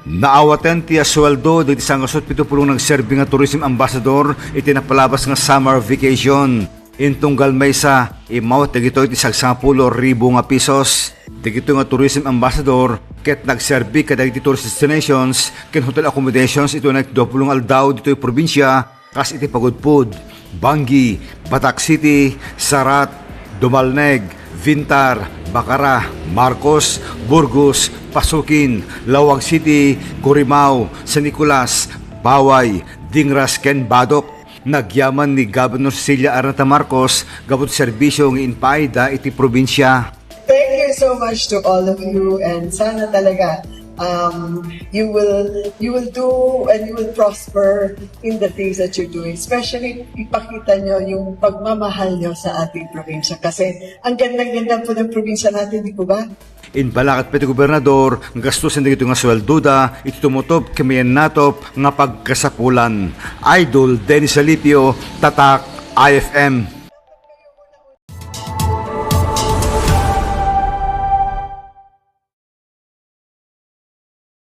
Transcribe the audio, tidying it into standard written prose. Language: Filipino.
Naawaten ti asweldo dito sa 70 nagserbi nga tourism ambassador iti napalabas nga summer vacation. Intunggal may sa imawat dagito iti 10,000 nga pesos. Dagito nga tourism ambassador ket nagserbi kada iti tourist destinations ken hotel accommodations ito na 20 aldaw dito yung probinsya kas iti Pagudpud, Bangi, Batak City, Sarat, Dumalneg, Vintar, Bacara, Marcos, Burgos, Pasukin, Lawag City, Corimao, San Nicolas, Baway, Dingras ken Badok. Nagyaman ni Governor Cecilia Arnata Marcos gabot serbisyo ng inpaida iti probinsya. Thank you so much to all of you, and sana talaga you will do and you will prosper in the things that you're doing. Especially ipakita nyo yung pagmamahal nyo sa ating probinsya kasi ang ganda-ganda po ng probinsya natin, di po ba? Inbalakat pati gobernador gastos hindi ito nga swelduda iti tumutop kamayan natop nga pagkasapulan. Idol Dennis Alipio, Tatak, IFM.